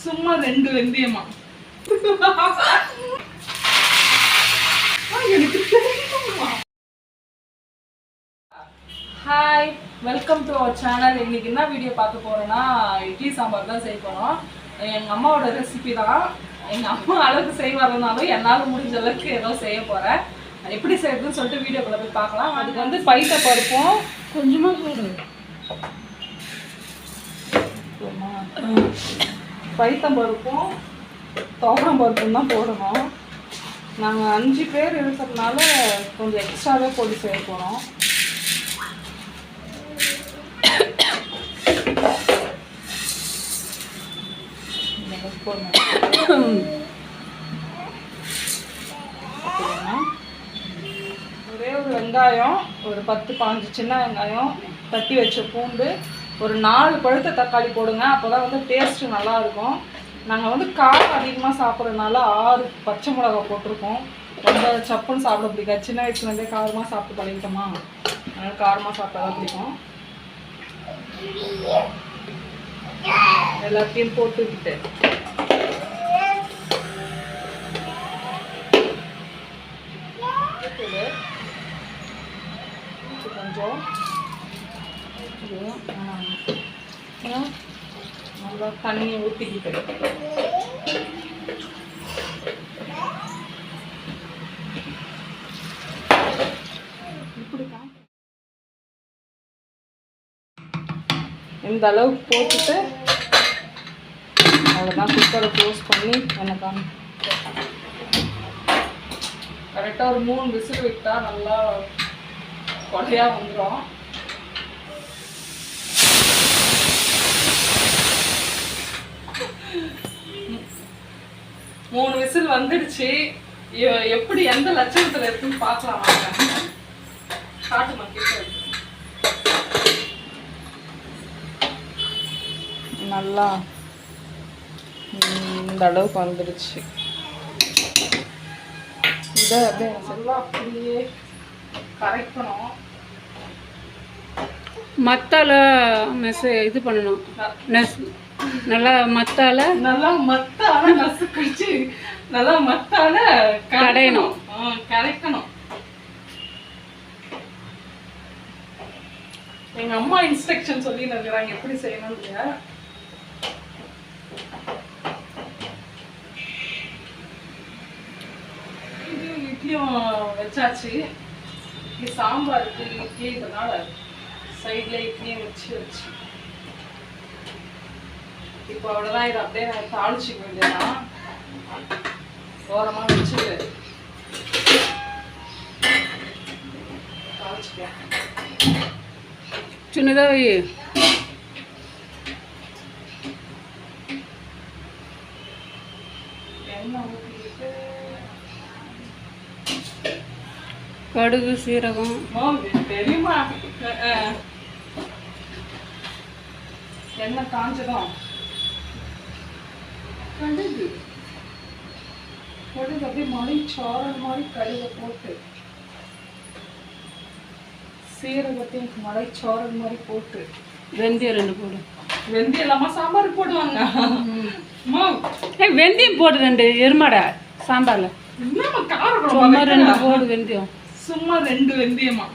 சும்மா 2 வெந்தயமா. எனக்கு தெரியுமா. Hi, welcome to our channel. இன்னைக்கு என்ன வீடியோ பார்க்க போறோம்னா இட்லி சாம்பார் தான் செய்ய போறோம். எங்கள் அம்மாவோட ரெசிபி தான். எங்கள் அம்மா அளவுக்கு செய்ய வரனாலும் என்னால் முடிஞ்ச அளவுக்கு ஏதோ செய்ய போகிறேன். எப்படி செய்யறதுன்னு சொல்லிட்டு வீடியோக்குள்ள போய் பார்க்கலாம். அதுக்கு வந்து பைத்த பருப்பும் கொஞ்சமாக போடுங்க. பைத்தம் பருப்பும் துவரம் பருப்பும் தான் போடணும். நாங்கள் 5 பேர் இருக்கிறதுனால கொஞ்சம் எக்ஸ்ட்ராவே போட்டு செய்ய போகிறோம். ஒரே ஒரு வெங்காயம், ஒரு 10-15 சின்ன வெங்காயம், தட்டி வச்ச பூண்டு, ஒரு 4 பழுத்த தக்காளி போடுங்க. அப்போ தான் வந்து டேஸ்ட்டு நல்லாயிருக்கும். நாங்கள் வந்து காரம் அதிகமாக சாப்பிட்றதுனால 6 பச்சை மிளகா போட்டிருக்கோம். ரொம்ப சப்புன்னு சாப்பிட பிடிக்காது. சின்ன வயசுலேருந்தே காரமாக சாப்பிட்டு பழகிட்டோமா, அதனால் காரமாக சாப்பிட்டா தான் பிடிக்கும். எல்லாத்தையும் போட்டுக்கிட்டு கொஞ்சம் நல்லா தண்ணியை ஊற்றிக்கிட்டு இந்த அளவுக்கு போட்டுட்டு அவ்வளோதான். குக்கரை க்ளோஸ் பண்ணி எனக்கு கரெக்டாக ஒரு 3 விசில் விட்டால் நல்லா கொடையாக வந்துடும். மூணு விசில் வந்துடுச்சு. எப்படி எந்த லட்சணத்தில் இருக்குன்னு பார்க்கலாம். காட்டு மக்கள் நல்லா இந்த அளவுக்கு வந்துடுச்சு. இதை அப்படியே நல்லா அப்படியே கரைக்கணும். மத்தால இது பண்ணணும். நல்லா மத்தால நசு கழிச்சு நல்லா மத்தால கடையணும், கரைக்கணும். எங்க அம்மா இன்ஸ்ட்ரக்ஷன் சொல்லி இருக்கிறாங்க எப்படி செய்யணும். இட்லியும் வச்சாச்சு. இட்லி சாம்பாருக்கு இட்லி இதனால சைட்ல இட்லியும் வச்சு இப்போ அவ்வளோதான். இதை அப்படியே நான் தாளிச்சுக்க வேண்டியதான். ஓரமாக வச்சுட்டு தாளிச்சுக்கேன். சின்னதாக எண்ணெய் ஊற்றிக்கிட்டு கடுகு சீரகம் தெரியுமா. எண்ணெய் காஞ்சதும் கடுகு அப்படியே மழை சாரல் மாதிரி கடுகை போட்டு, சீரகத்தையும் மழை சாரல் மாதிரி போட்டு, வெந்தயம் 2 போடு. வெந்தயம் இல்லாமல் சாம்பார் போடுவாங்க. வெந்தயம் போடு 2 எருமாடா சாம்பார்ல. சும்மா 2 போடு வெந்தயம். சும்மா 2 வெந்தயமா.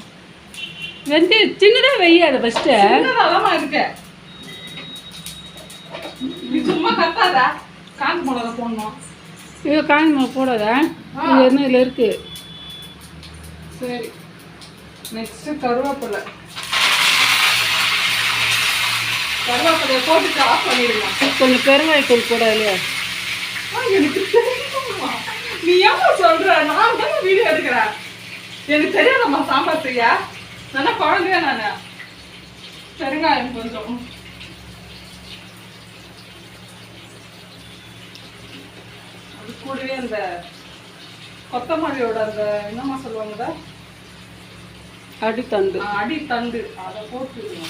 வெந்தயம் சின்னதாக வெய்யாத ஃபர்ஸ்ட். அதெல்லாம் இருக்கு. நீ சும்மா கத்தாதா. காஞ்ச மிளகா போடணும். இது காஞ்ச மிளகா போடாதா. இது என்ன இதில் இருக்கு. சரி, நெக்ஸ்ட் கருவேப்பிலை. கருவேப்பிலையை போட்டுட்டு ஆஃப் பண்ணிடலாம். கொஞ்சம் பெருங்காயத்தூள் போட இல்லையா. எனக்கு தெரியுமா. நீ ஏமா சொல்ற. நான் தானே வீடியோ எடுக்கிறேன். எனக்கு தெரியாதம்மா சாம்பார் செய்ய. நல்லா குழந்தையா நானு. பெருங்காயம் கொஞ்சம். அது கூடவே அந்த கொத்தமல்லியோட அந்த என்னம்மா சொல்லுவாங்க, அடித்தண்டு. அடித்தண்டு அதை போட்டுருங்க.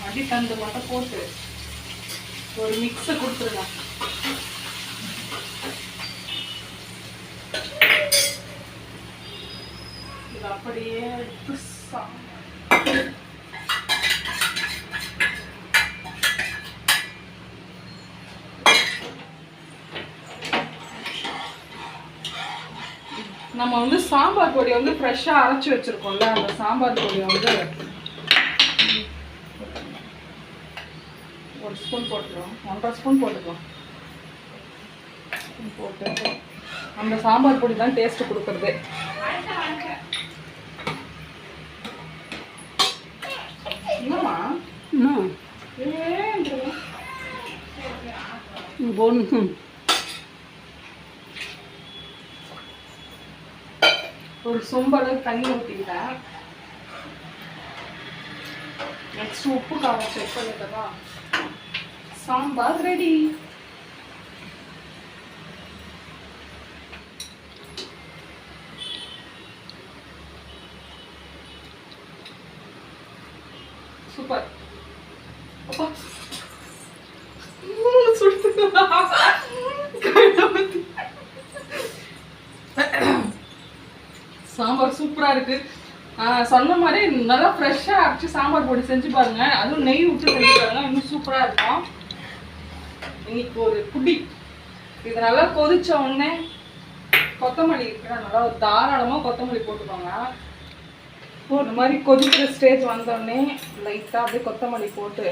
அடித்தண்டு மட்டும் போட்டு ஒரு மிக்ஸை கொடுத்துருங்க. இது அப்படியே எடுத்து நம்ம வந்து சாம்பார் பொடி வந்து ஃப்ரெஷ்ஷாக அரைச்சி வச்சுருக்கோம்ல, அந்த சாம்பார் பொடியை வந்து 1 ஸ்பூன் போட்டுருவோம், 1.5 ஸ்பூன் போட்டுக்கலாம். போட்டு அந்த சாம்பார் பொடி தான் டேஸ்ட்டு கொடுக்குறது. என்னம்மா பொண்ணு ஒரு சொம்பளவு தண்ணி ஊற்றிக்கிட்டேன். நெக்ஸ்ட் உப்பு காரம் செக் பண்ணிட்டதா சாம்பார் ரெடி. சூப்பர். அப்பா சாம்பார் சூப்பரா இருக்கு. சொன்ன மாதிரி நல்லா ஃப்ரெஷ்ஷா அரைச்சி சாம்பார் பொடி செஞ்சு பாருங்க. அதுவும் நெய் விட்டு செஞ்சு பாருங்க, இன்னும் சூப்பரா இருக்கும். இன்னைக்கு ஒரு புடி இது நல்லா கொதிச்ச உடனே கொத்தமல்லி இருக்கிற நல்லா தாராளமாக கொத்தமல்லி போட்டுக்கோங்க. இந்த மாதிரி கொதிக்கிற ஸ்டேஜ் வந்தோடனே லைட்டாக அப்படியே கொத்தமல்லி போட்டு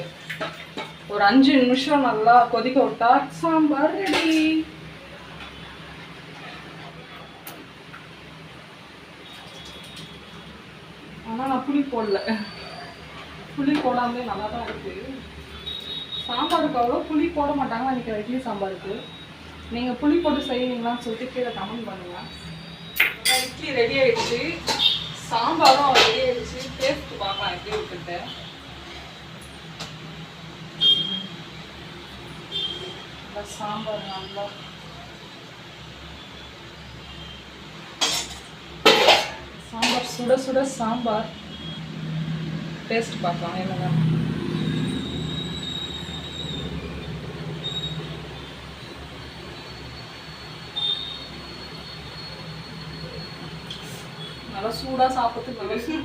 ஒரு 5 நிமிஷம் நல்லா கொதிக்க விட்டா சாம்பார் ரெடி. ஆனால் நான் புளி போடல, புளி போடாமலே நல்லா தான் இருக்குது. சாம்பாருக்கு அவ்வளோ புளி போட மாட்டாங்க நினைக்கிறேன் இட்லி சாம்பாருக்கு. நீங்கள் புளி போட்டு செய்வீங்களான்னு சொல்லிட்டு கீழே கமெண்ட் பண்ணுங்கள். இட்லி ரெடி ஆகிடுச்சு, சாம்பாரும் ரெடி ஆகிடுச்சு. டேஸ்ட்டு பார்க்கலாம் எப்படி விட்டுட்டு. சாம்பார் நல்லா சாம்பார் சுட சுட சாம்பார் டேஸ்ட் பார்க்கலாம் என்னங்க. நல்லா சூடாக சாப்பிட்றதுக்கு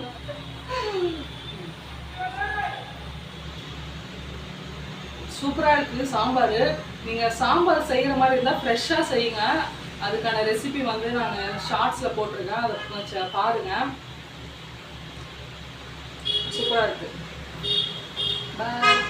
சூப்பராக இருக்குது சாம்பார். நீங்கள் சாம்பார் செய்கிற மாதிரி இருந்தால் ஃப்ரெஷ்ஷாக செய்யுங்க. அதுக்கான ரெசிபி வந்து நான் ஷார்ட்ஸில் போட்டிருக்கேன், அதை பாருங்கள். சூப்பராக இருக்குது. பாய்.